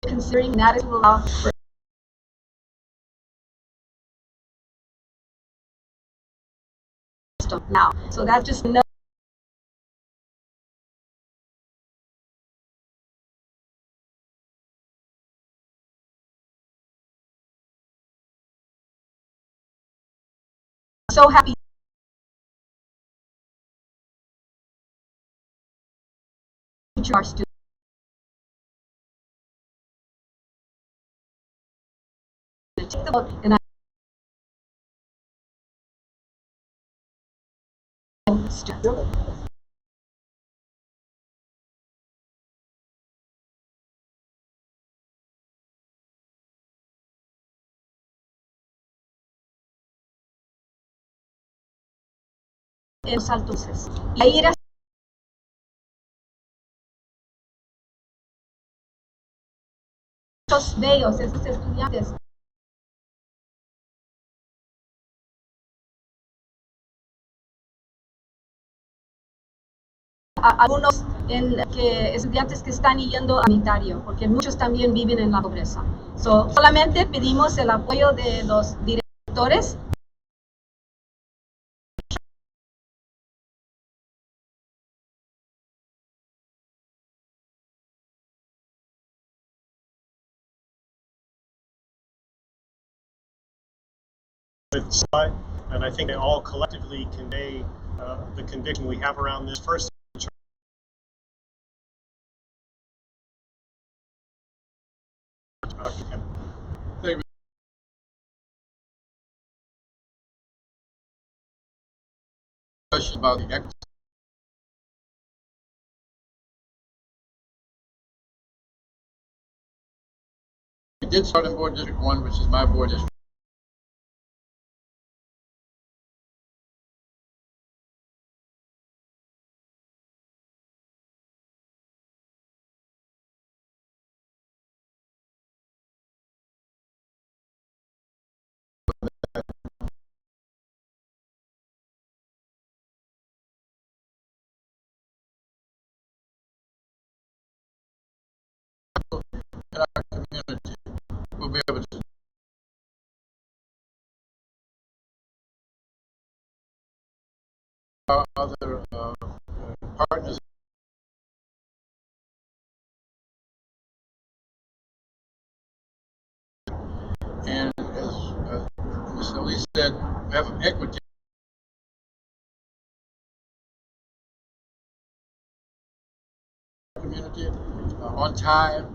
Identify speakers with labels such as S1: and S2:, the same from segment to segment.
S1: considering that is to allow for now. So that's just another. So happy to our students. Take the vote, and en los altos. Y ahí era muchos de ellos, esos estudiantes, algunos estudiantes que están yendo a unitario, porque muchos también viven en la pobreza. Solamente pedimos el apoyo de los directores.
S2: And I think they all collectively convey the conviction we have around this. First,
S3: question about the equity. We did start in Board District 1, which is my board district. In our community, we'll be able to our other partners. And as Ms. Elise said, we have an equity. Community on time.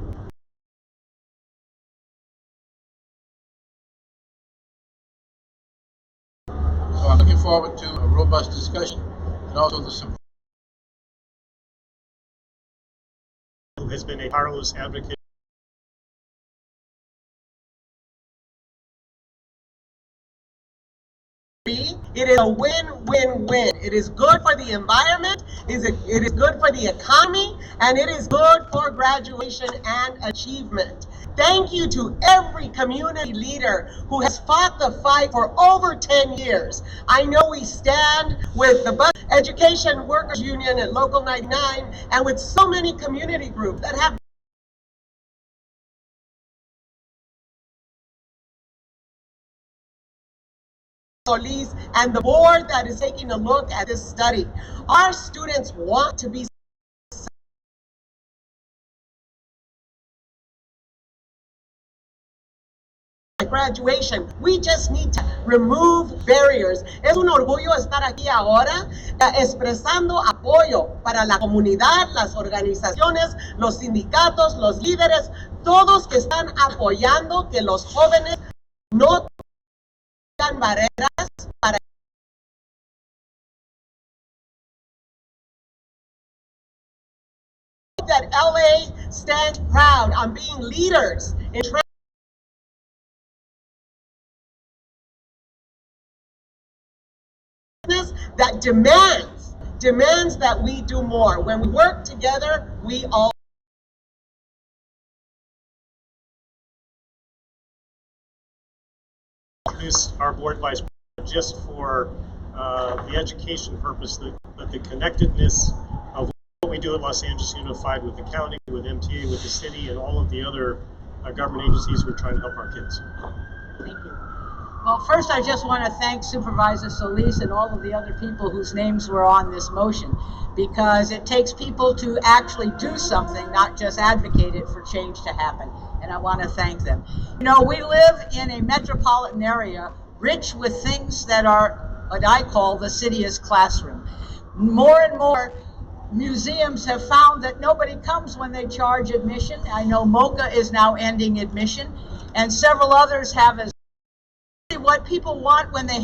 S3: So I'm looking forward to a robust discussion and also the support.
S2: who has been a tireless advocate.
S4: It is a win-win-win. It is good for the environment, it is good for the economy, and it is good for graduation and achievement. Thank you to every community leader who has fought the fight for over 10 years. I know we stand with the Bus Education Workers Union at Local 99 and with so many community groups that have Solis and the board that is taking a look at this study. Our students want to be graduation. We just need to remove barriers. Es un orgullo estar aquí ahora expresando apoyo para la comunidad, las organizaciones, los sindicatos, los líderes, todos que están apoyando que los jóvenes no tengan barreras para that LA stands proud on being leaders in that demands that we do more. When we work together, we all
S2: Our board vice president just for the education purpose, but the connectedness of what we do at Los Angeles Unified with the county, with MTA, with the city, and all of the other government agencies who are trying to help our kids.
S5: Thank you. Well, first, I just want to thank Supervisor Solis and all of the other people whose names were on this motion, because it takes people to actually do something, not just advocate it for change to happen. And I want to thank them. You know, we live in a metropolitan area rich with things that are what I call the city's classroom. More and more museums have found that nobody comes when they charge admission. I know MoCA is now ending admission, and several others have as what people want when they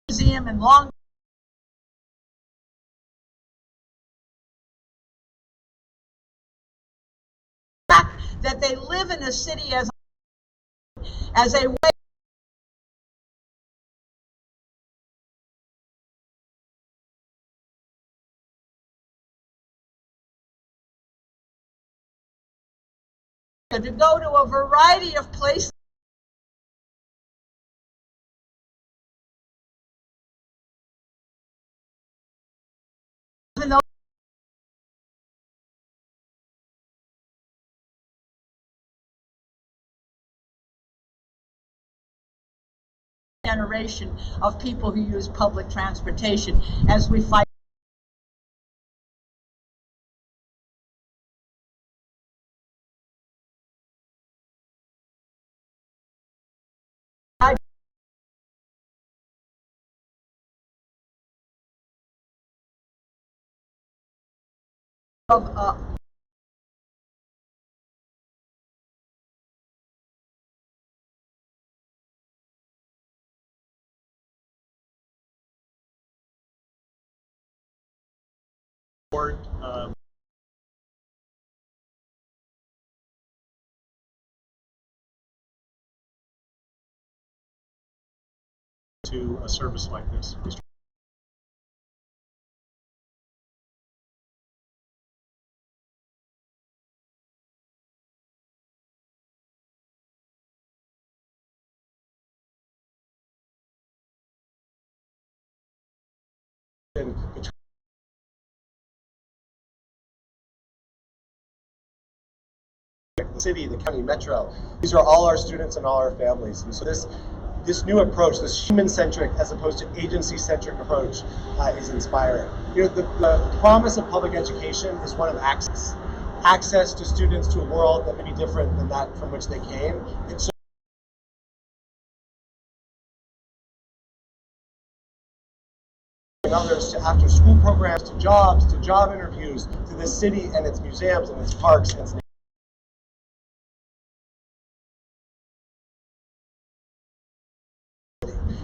S5: museum and long fact that they live in a city as a way to go to a variety of places. Even though generation of people who use public transportation as we fight of
S2: Board, to a service like this.
S6: The city, the county, metro. These are all our students and all our families. And so this new approach, this human-centric as opposed to agency-centric approach is inspiring. You know, the promise of public education is one of access. Access to students to a world that may be different than that from which they came. And so and others to after-school programs, to jobs, to job interviews, to this city and its museums and its parks and its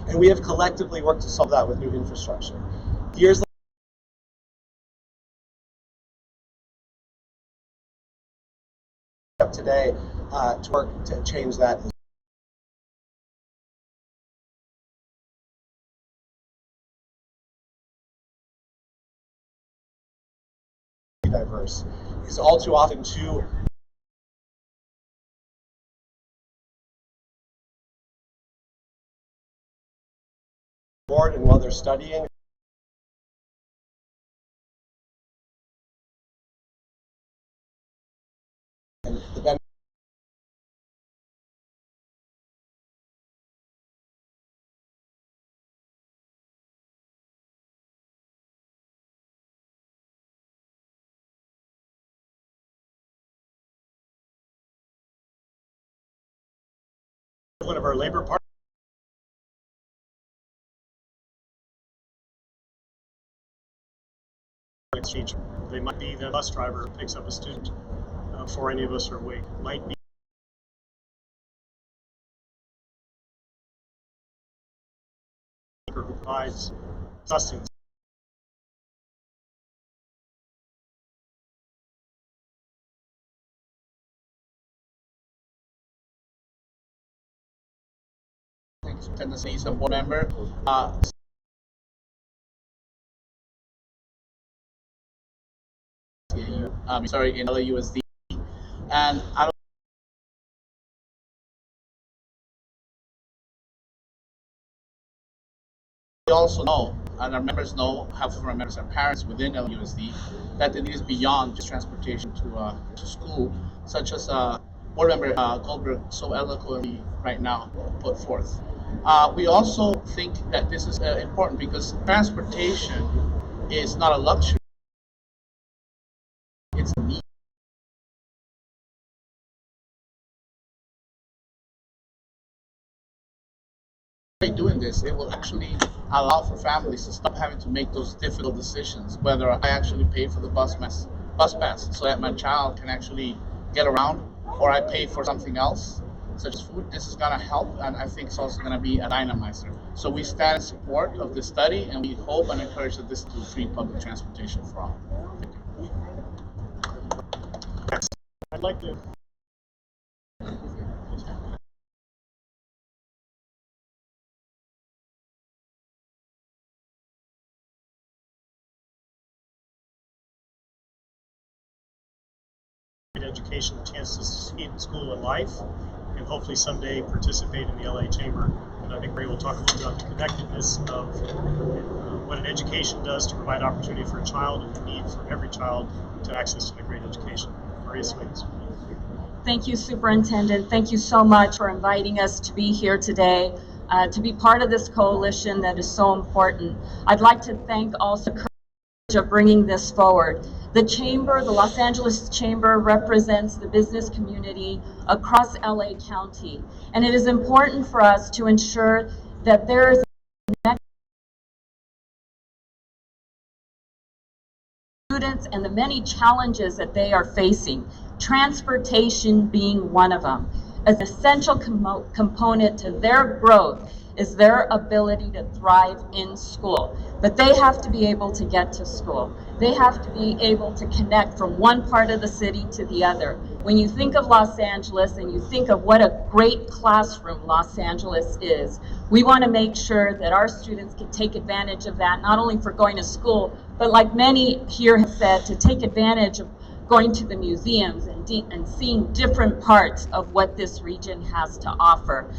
S6: and we have collectively worked to solve that with new infrastructure. Years later, today to work to change that. Diverse is all too often too bored, and while they're studying and the benefit
S2: one of our labor partners teacher. They might be the bus driver who picks up a student before any of us are awake. Might be who provides sustenance.
S3: Tennessee is a board member. In LAUSD, and I also know
S7: and our members know, half of our members are parents within LAUSD, that the need is beyond just transportation to school, such as Board Member Goldberg so eloquently right now put forth. We also think that this is important because transportation is not a luxury, it's a need. By doing this, it will actually allow for families to stop having to make those difficult decisions, whether I actually pay for the bus pass so that my child can actually get around, or I pay for something else, such as food. This is going to help, and I think it's also going to be a dynamizer. So we stand in support of this study, and we hope and encourage that this will free public transportation for all.
S2: Next, I'd like to education, the chance to succeed in school and life, and hopefully someday participate in the LA Chamber. And I think Ray will talk a little bit about the connectedness of what an education does to provide opportunity for a child and the need for every child to access to a great education. Maria Swings.
S1: Thank you, Superintendent. Thank you so much for inviting us to be here today, to be part of this coalition that is so important. I'd like to thank also Courage of bringing this forward. The Chamber, the Los Angeles Chamber, represents the business community across LA County, and it is important for us to ensure that there is a connection with students and the many challenges that they are facing, transportation being one of them. An essential component to their growth is their ability to thrive in school. But they have to be able to get to school. They have to be able to connect from one part of the city to the other. When you think of Los Angeles and you think of what a great classroom Los Angeles is, we want to make sure that our students can take advantage of that, not only for going to school, but like many here have said, to take advantage of going to the museums and seeing different parts of what this region has to offer.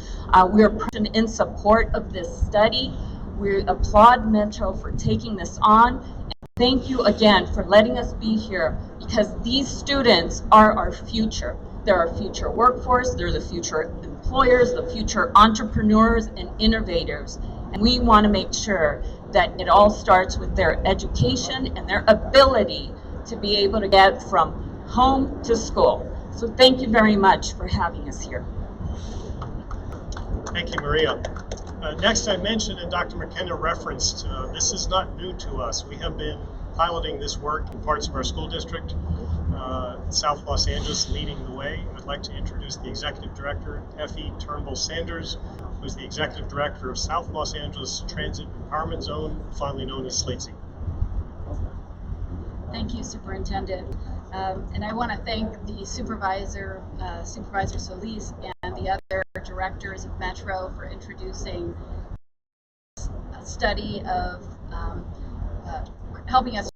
S1: We're in support of this study. We applaud Metro for taking this on. And thank you again for letting us be here, because these students are our future. They're our future workforce, they're the future employers, the future entrepreneurs and innovators. And we want to make sure that it all starts with their education and their ability to be able to get from home to school. So thank you very much for having us here.
S2: Thank you, Maria. Next, I mentioned, and Dr. McKenna referenced, this is not new to us. We have been piloting this work in parts of our school district, South Los Angeles leading the way. I'd like to introduce the Executive Director, Effie Turnbull Sanders, who's the Executive Director of South Los Angeles Transit Empowerment Zone, fondly known as SLATEC.
S8: Thank you, Superintendent. And I want to thank the Supervisor Solis, and the other directors of Metro for introducing a study of helping us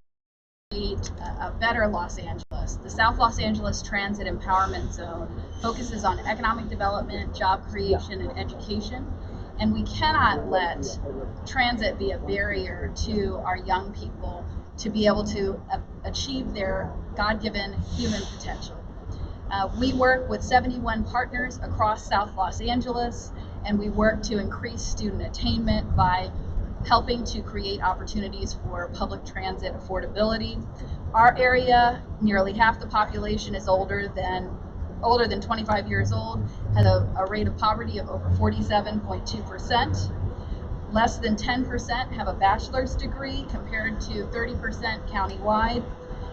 S8: create a better Los Angeles. The South Los Angeles Transit Empowerment Zone focuses on economic development, job creation, and education. And we cannot let transit be a barrier to our young people to be able to achieve their God-given human potential. We work with 71 partners across South Los Angeles, and we work to increase student attainment by helping to create opportunities for public transit affordability. Our area, nearly half the population is older than 25 years old, has a rate of poverty of over 47.2%. Less than 10% have a bachelor's degree compared to 30% countywide.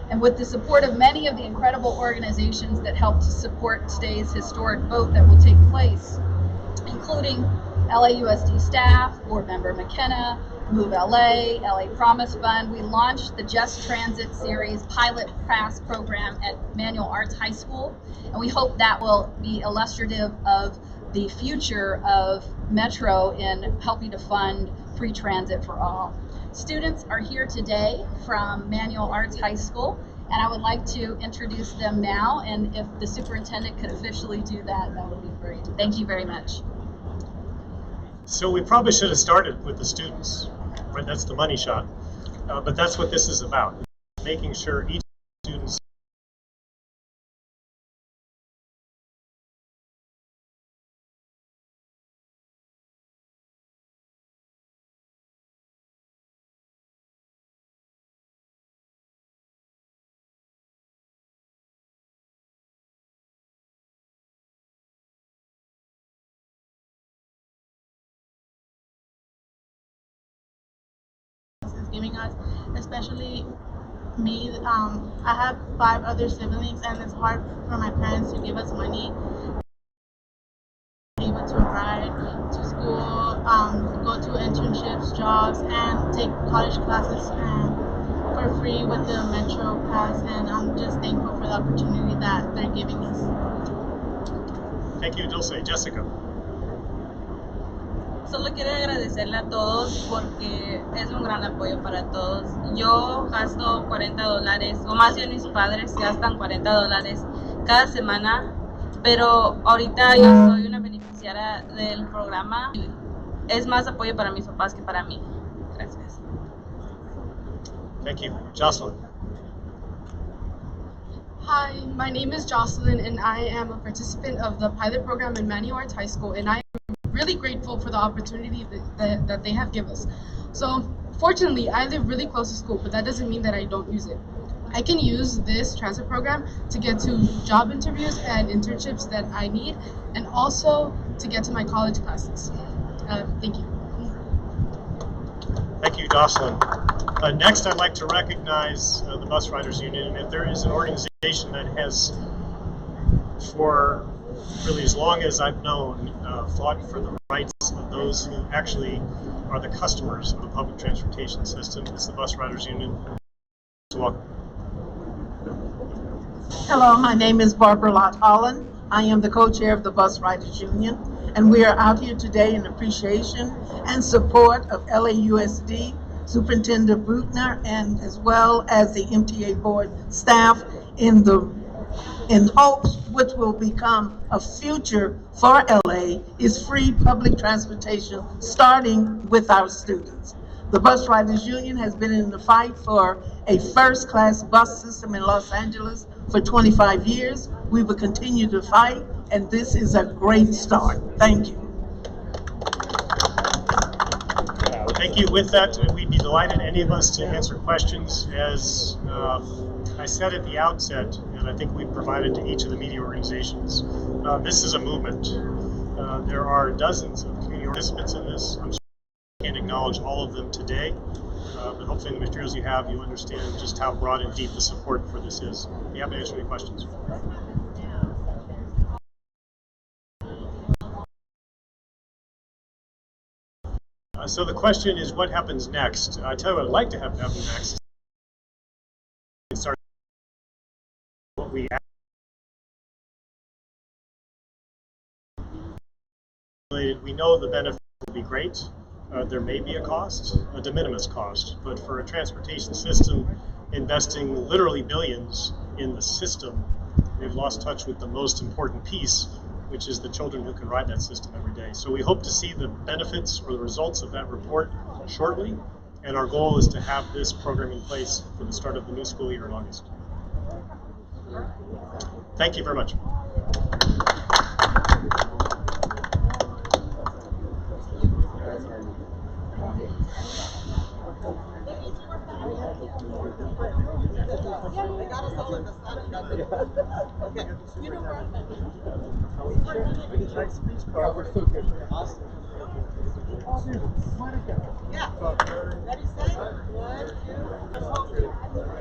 S8: And with the support of many of the incredible organizations that help to support today's historic vote that will take place, including LAUSD staff, Board Member McKenna, Move LA, LA Promise Fund, we launched the Just Transit Series Pilot Pass program at Manual Arts High School. And we hope that will be illustrative of the future of Metro in helping to fund free transit for all. Students are here today from Manual Arts High School, and I would like to introduce them now, and if the superintendent could officially do that, that would be great. Thank you very much.
S2: So we probably should have started with the students. right? That's the money shot. But that's what this is about, making sure each student's
S9: is giving us, especially me. I have 5 other siblings, and it's hard for my parents to give us money, able to ride to school, go to internships, jobs, and take college classes for free with the Metro Pass. And I'm just thankful for the opportunity that they're giving us.
S2: Thank you, Dulce. Jessica.
S10: Solo quiero agradecerle a todos porque es un gran apoyo para todos. Yo gasto $40, o más bien mis padres gastan $40 cada semana, pero ahorita yo soy una beneficiaria del programa. Es más apoyo para mis papás que para mí. Gracias.
S2: Thank you. Jocelyn.
S11: Hi, my name is Jocelyn, and I am a participant of the pilot program in Manio Arts High School, and I am really grateful for the opportunity that they have given us. So, fortunately, I live really close to school, but that doesn't mean that I don't use it. I can use this transfer program to get to job interviews and internships that I need, and also to get to my college classes. Thank you.
S2: Thank you, Jocelyn. Next, I'd like to recognize the Bus Riders Union. And if there is an organization that has, for really as long as I've known, fought for the rights of those who actually are the customers of the public transportation system, it's the Bus Riders Union. So welcome.
S12: Hello, my name is Barbara Lott Holland. I am the co-chair of the Bus Riders Union, and we are out here today in appreciation and support of LAUSD, Superintendent Bruckner, and as well as the MTA board staff in hopes which will become a future for LA is free public transportation, starting with our students. The Bus Riders Union has been in the fight for a first-class bus system in Los Angeles for 25 years. We will continue to fight, and this is a great start. Thank you.
S2: Thank you. With that, we'd be delighted, any of us, to answer questions. As I said at the outset, and I think we've provided to each of the media organizations, this is a movement. There are dozens of community participants in this. I'm sorry I can't acknowledge all of them today, but hopefully in the materials you have, you understand just how broad and deep the support for this is. Be happy to answer any questions. So the question is, what happens next? I tell you what I'd like to have happen next. Start what we know the benefit will be great. There may be a cost, a de minimis cost, but for a transportation system investing literally billions in the system, they've lost touch with the most important piece, which is the children who can ride that system every day. So we hope to see the benefits or the results of that report shortly, and our goal is to have this program in place for the start of the new school year in August. Thank you very much.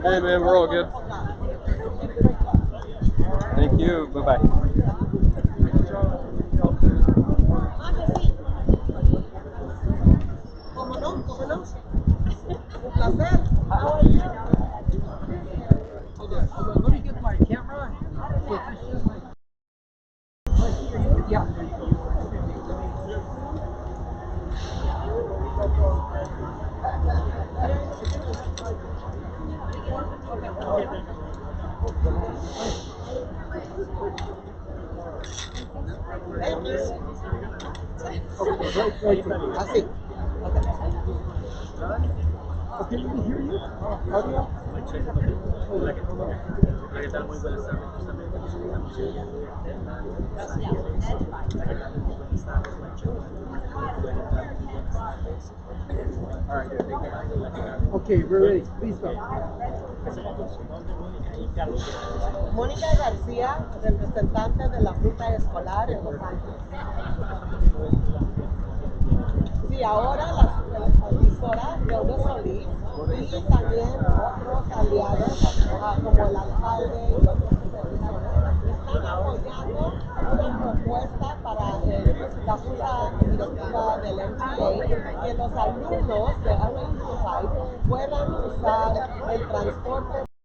S13: Hey man, we're all good. Thank you. Bye-bye. Let me get my camera. Yeah. Así. Okay, we can hear you. Audio.
S14: Hola, ¿qué tal? Muy buenas tardes. Justamente nos encontramos en
S13: All right. Okay, we're ready. Please go.
S4: Mónica García, representante de la Junta Escolar en Los Ángeles. Sí, ahora la supervisora Leona Solís y también otros aliados como el alcalde y otros supervisores están apoyando una propuesta para la Junta Directiva del MTA que los alumnos de LA Unified puedan usar el transporte